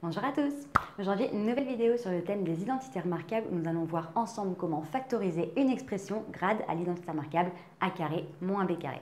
Bonjour à tous. Aujourd'hui, une nouvelle vidéo sur le thème des identités remarquables où nous allons voir ensemble comment factoriser une expression grade à l'identité remarquable a carré moins b carré.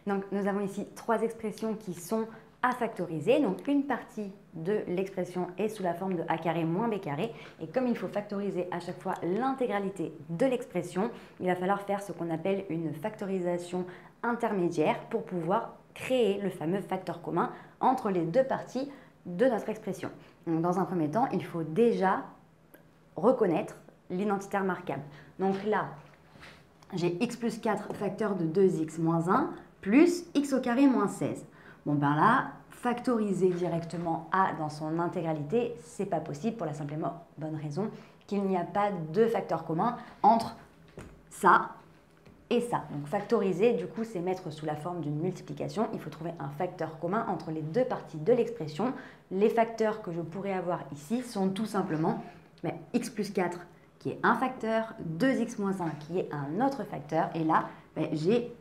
Donc nous avons ici trois expressions qui sont à factoriser. Donc une partie de l'expression est sous la forme de a carré moins b carré. Et comme il faut factoriser à chaque fois l'intégralité de l'expression, il va falloir faire ce qu'on appelle une factorisation intermédiaire pour pouvoir créer le fameux facteur commun entre les deux parties de notre expression. Donc, dans un premier temps, il faut déjà reconnaître l'identité remarquable. Donc là, j'ai x plus 4 facteur de 2x moins 1 plus x au carré moins 16. Bon ben là, factoriser directement a dans son intégralité, c'est pas possible pour la simple et bonne raison qu'il n'y a pas de facteur commun entre ça et ça. Donc factoriser, du coup, c'est mettre sous la forme d'une multiplication. Il faut trouver un facteur commun entre les deux parties de l'expression. Les facteurs que je pourrais avoir ici sont tout simplement x plus 4 qui est un facteur, 2x moins 1 qui est un autre facteur. Et là, j'ai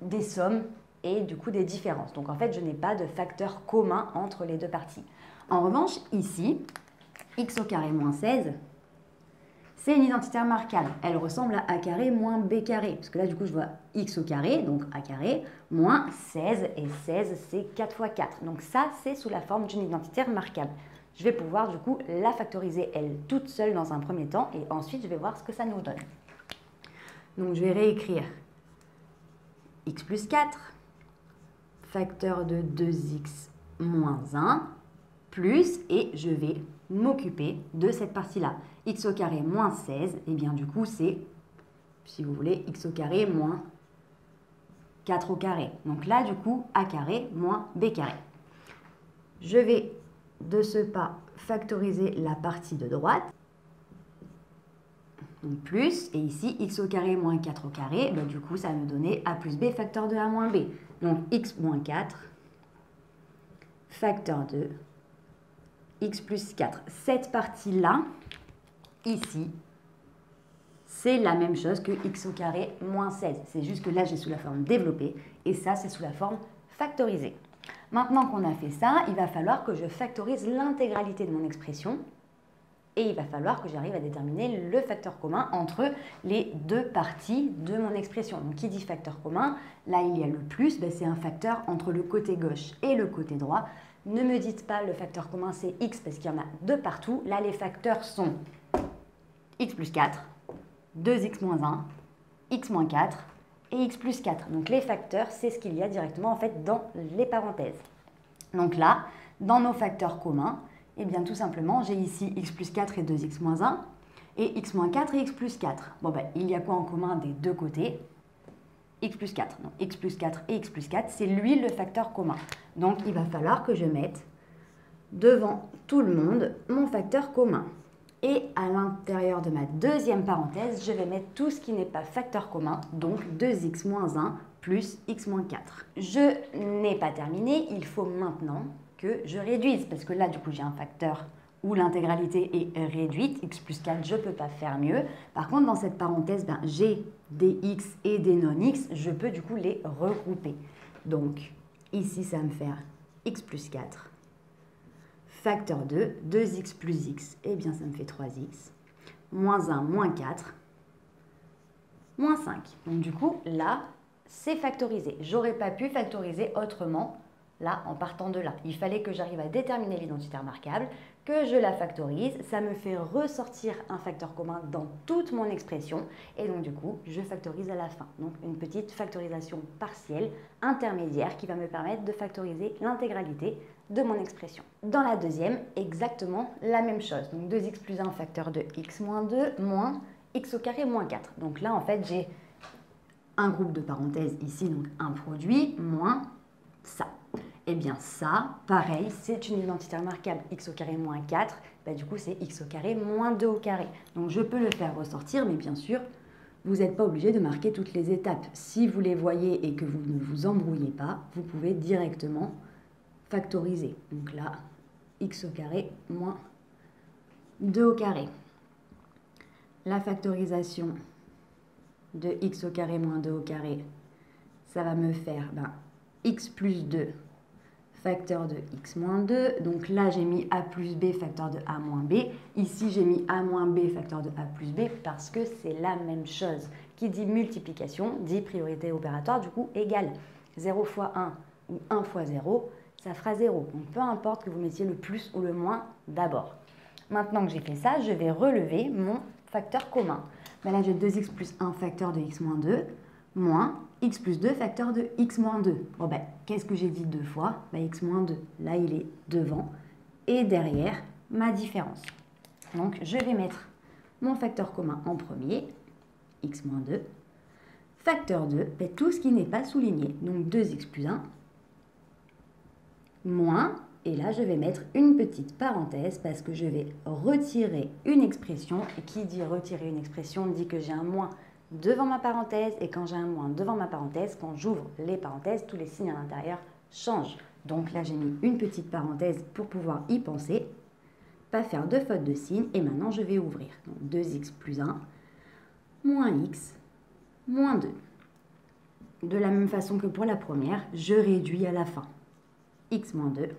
des sommes et du coup des différences. Donc en fait, je n'ai pas de facteur commun entre les deux parties. En revanche, ici, x au carré moins 16, c'est une identité remarquable. Elle ressemble à a carré moins b carré. Parce que là, du coup, je vois x au carré, donc a carré, moins 16. Et 16, c'est 4 fois 4. Donc ça, c'est sous la forme d'une identité remarquable. Je vais pouvoir, du coup, la factoriser, elle, toute seule dans un premier temps. Et ensuite, je vais voir ce que ça nous donne. Donc, je vais réécrire x plus 4, facteur de 2x moins 1, plus, et je vais m'occuper de cette partie-là. X au carré moins 16, et bien du coup c'est, si vous voulez, x au carré moins 4 au carré. Donc là, du coup, a carré moins b carré. Je vais de ce pas factoriser la partie de droite. Donc plus, et ici, x au carré moins 4 au carré, ben, du coup, ça va me donner a plus b facteur de a moins b. Donc x moins 4, facteur de x plus 4. Cette partie-là, ici, c'est la même chose que x au carré moins 16. C'est juste que là, j'ai sous la forme développée et ça, c'est sous la forme factorisée. Maintenant qu'on a fait ça, il va falloir que je factorise l'intégralité de mon expression et il va falloir que j'arrive à déterminer le facteur commun entre les deux parties de mon expression. Donc, qui dit facteur commun? Là, il y a le plus, c'est un facteur entre le côté gauche et le côté droit. Ne me dites pas le facteur commun c'est x parce qu'il y en a deux partout. Là, les facteurs sont x plus 4, 2x moins 1, x moins 4 et x plus 4. Donc les facteurs, c'est ce qu'il y a directement en fait dans les parenthèses. Donc là, dans nos facteurs communs, eh bien tout simplement, j'ai ici x plus 4 et 2x moins 1 et x moins 4 et x plus 4. Bon il y a quoi en commun des deux côtés? X plus 4. Donc x plus 4 et x plus 4, c'est lui le facteur commun. Donc il va falloir que je mette devant tout le monde mon facteur commun. Et à l'intérieur de ma deuxième parenthèse, je vais mettre tout ce qui n'est pas facteur commun, donc 2x moins 1 plus x moins 4. Je n'ai pas terminé, il faut maintenant que je réduise, parce que là, du coup, j'ai un facteur où l'intégralité est réduite, x plus 4, je ne peux pas faire mieux. Par contre, dans cette parenthèse, j'ai des x et des non-x, je peux du coup les regrouper. Donc, ici, ça va me faire x plus 4, facteur de 2x plus x, eh bien, ça me fait 3x, moins 1, moins 4, moins 5. Donc, du coup, là, c'est factorisé. J'aurais pas pu factoriser autrement là, en partant de là. Il fallait que j'arrive à déterminer l'identité remarquable, que je la factorise, ça me fait ressortir un facteur commun dans toute mon expression, et donc du coup, je factorise à la fin. Donc une petite factorisation partielle, intermédiaire, qui va me permettre de factoriser l'intégralité de mon expression. Dans la deuxième, exactement la même chose. Donc 2x plus 1 facteur de x moins 2 moins x au carré moins 4. Donc là, en fait, j'ai un groupe de parenthèses ici, donc un produit, moins ça. Eh bien ça, pareil, c'est une identité remarquable. X au carré moins 4, du coup c'est x au carré moins 2 au carré. Donc je peux le faire ressortir, mais bien sûr, vous n'êtes pas obligé de marquer toutes les étapes. Si vous les voyez et que vous ne vous embrouillez pas, vous pouvez directement factoriser. Donc là, x au carré moins 2 au carré. La factorisation de x au carré moins 2 au carré, ça va me faire x plus 2 facteur de x moins 2. Donc là, j'ai mis a plus b facteur de a moins b. Ici, j'ai mis a moins b facteur de a plus b parce que c'est la même chose. Qui dit multiplication, dit priorité opératoire, du coup, égale 0 fois 1 ou 1 fois 0, ça fera 0. Donc peu importe que vous mettiez le plus ou le moins d'abord. Maintenant que j'ai fait ça, je vais relever mon facteur commun. Ben là, j'ai 2x plus 1 facteur de x moins 2, moins x plus 2 facteur de x moins 2. Bon ben, qu'est-ce que j'ai dit deux fois? Ben, x moins 2, là il est devant et derrière ma différence. Donc je vais mettre mon facteur commun en premier, x moins 2, facteur 2, ben, tout ce qui n'est pas souligné, donc 2x plus 1, moins, et là je vais mettre une petite parenthèse parce que je vais retirer une expression, et qui dit retirer une expression dit que j'ai un moins devant ma parenthèse, et quand j'ai un moins devant ma parenthèse, quand j'ouvre les parenthèses, tous les signes à l'intérieur changent. Donc là j'ai mis une petite parenthèse pour pouvoir y penser, pas faire de faute de signe, et maintenant je vais ouvrir. Donc 2x plus 1, moins x, moins 2. De la même façon que pour la première, je réduis à la fin. X moins 2,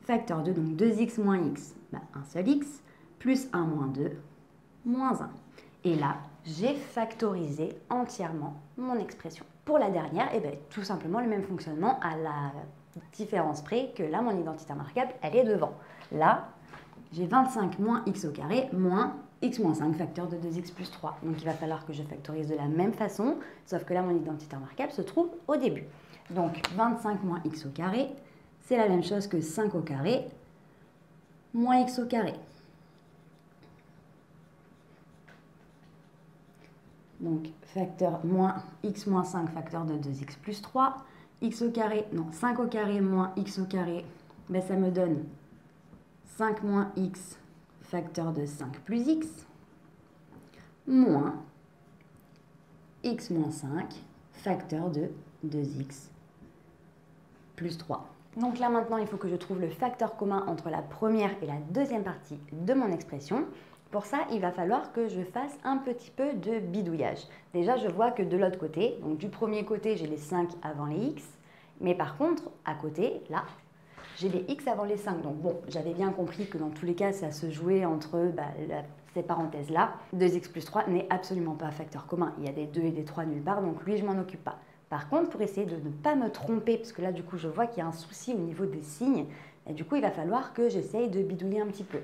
facteur 2, donc 2x moins x, ben, un seul x, plus 1 moins 2, moins 1. Et là, j'ai factorisé entièrement mon expression. Pour la dernière, eh ben, tout simplement le même fonctionnement à la différence près que là, mon identité remarquable, elle est devant. Là, j'ai 25 moins x au carré moins x moins 5, facteur de 2x plus 3. Donc il va falloir que je factorise de la même façon, sauf que là, mon identité remarquable se trouve au début. Donc 25 moins x au carré, c'est la même chose que 5 au carré moins x au carré. Donc, facteur moins x moins 5, facteur de 2x plus 3. X au carré, non, 5 au carré moins x au carré, ben ça me donne 5 moins x, facteur de 5 plus x, moins x moins 5, facteur de 2x plus 3. Donc là maintenant, il faut que je trouve le facteur commun entre la première et la deuxième partie de mon expression. Pour ça, il va falloir que je fasse un petit peu de bidouillage. Déjà, je vois que de l'autre côté, donc du premier côté, j'ai les 5 avant les x. Mais par contre, à côté, là, j'ai les x avant les 5. Donc bon, j'avais bien compris que dans tous les cas, ça se jouait entre ces parenthèses-là. 2x plus 3 n'est absolument pas un facteur commun. Il y a des 2 et des 3 nulle part, donc lui, je m'en occupe pas. Par contre, pour essayer de ne pas me tromper, parce que là, du coup, je vois qu'il y a un souci au niveau des signes, et du coup, il va falloir que j'essaye de bidouiller un petit peu.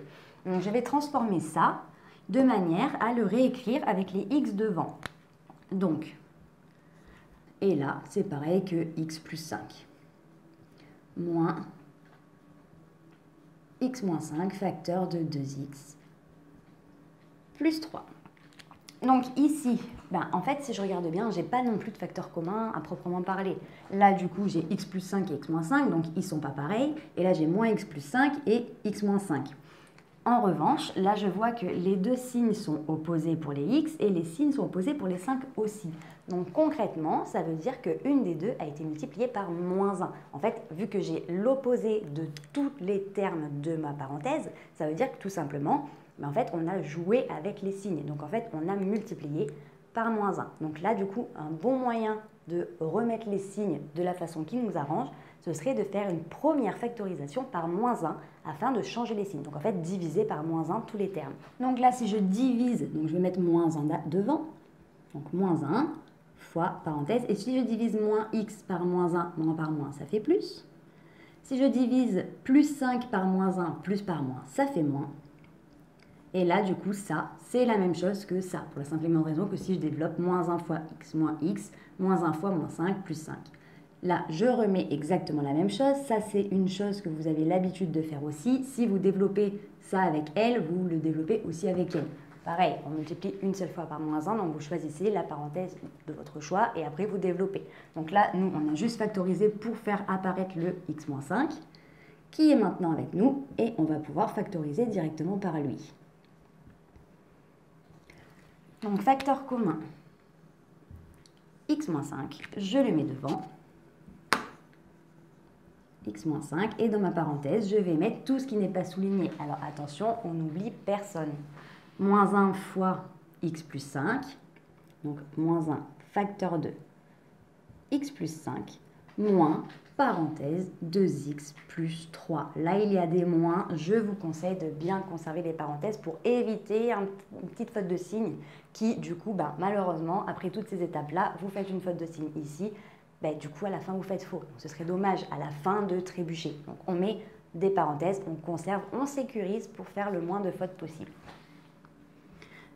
Donc, je vais transformer ça de manière à le réécrire avec les x devant. Donc, et là, c'est pareil que x plus 5, moins x moins 5, facteur de 2x plus 3. Donc ici, en fait, si je regarde bien, je n'ai pas non plus de facteur commun à proprement parler. Là, du coup, j'ai x plus 5 et x moins 5, donc ils ne sont pas pareils. Et là, j'ai moins x plus 5 et x moins 5. En revanche, là, je vois que les deux signes sont opposés pour les x et les signes sont opposés pour les 5 aussi. Donc concrètement, ça veut dire qu'une des deux a été multipliée par moins 1. En fait, vu que j'ai l'opposé de tous les termes de ma parenthèse, ça veut dire que tout simplement, en fait, on a joué avec les signes. Donc en fait, on a multiplié par moins 1. Donc là, du coup, un bon moyen de remettre les signes de la façon qui nous arrange, ce serait de faire une première factorisation par moins 1 afin de changer les signes. Donc en fait, diviser par moins 1 tous les termes. Donc là, si je divise, donc je vais mettre moins 1 devant, donc moins 1 fois parenthèse. Et si je divise moins x par moins 1, moins par moins, ça fait plus. Si je divise plus 5 par moins 1, plus par moins, ça fait moins. Et là, du coup, ça, c'est la même chose que ça, pour la simple et bonne raison que si je développe moins 1 fois x, moins 1 fois moins 5, plus 5. Là, je remets exactement la même chose. Ça, c'est une chose que vous avez l'habitude de faire aussi. Si vous développez ça avec elle, vous le développez aussi avec elle. Pareil, on multiplie une seule fois par moins 1, donc vous choisissez la parenthèse de votre choix et après vous développez. Donc là, nous, on a juste factorisé pour faire apparaître le x moins 5, qui est maintenant avec nous, et on va pouvoir factoriser directement par lui. Donc, facteur commun, x moins 5, je le mets devant, x moins 5, et dans ma parenthèse, je vais mettre tout ce qui n'est pas souligné. Alors, attention, on n'oublie personne. Moins 1 fois x plus 5, donc moins 1 facteur de x plus 5, moins, parenthèse, 2x plus 3. Là, il y a des moins. Je vous conseille de bien conserver les parenthèses pour éviter une petite faute de signe qui, du coup, malheureusement, après toutes ces étapes-là, vous faites une faute de signe ici. Du coup, à la fin, vous faites faux. Ce serait dommage à la fin de trébucher. Donc, on met des parenthèses, on conserve, on sécurise pour faire le moins de fautes possible.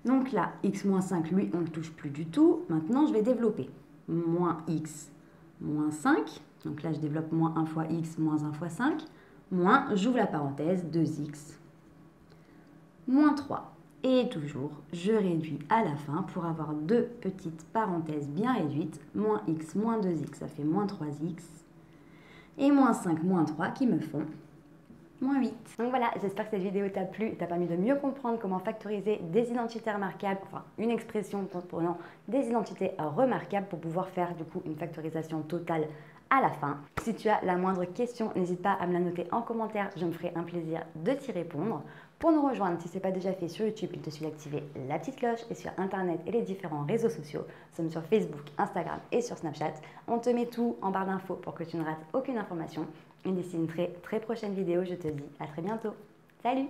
Donc là, x moins 5, lui, on ne le touche plus du tout. Maintenant, je vais développer. Moins x moins 5. Donc là, je développe moins 1 fois x moins 1 fois 5. Moins, j'ouvre la parenthèse, 2x moins 3. Et toujours, je réduis à la fin pour avoir deux petites parenthèses bien réduites. Moins x moins 2x, ça fait moins 3x. Et moins 5 moins 3 qui me font moins 8. Donc voilà, j'espère que cette vidéo t'a plu et t'a permis de mieux comprendre comment factoriser des identités remarquables, enfin une expression comprenant des identités remarquables pour pouvoir faire du coup une factorisation totale à la fin. Si tu as la moindre question, n'hésite pas à me la noter en commentaire, je me ferai un plaisir de t'y répondre. Pour nous rejoindre, si ce n'est pas déjà fait sur YouTube, il te suffit d'activer la petite cloche et sur Internet et les différents réseaux sociaux. Nous sommes sur Facebook, Instagram et sur Snapchat. On te met tout en barre d'infos pour que tu ne rates aucune information. Et d'ici une très prochaine vidéo, je te dis à très bientôt. Salut!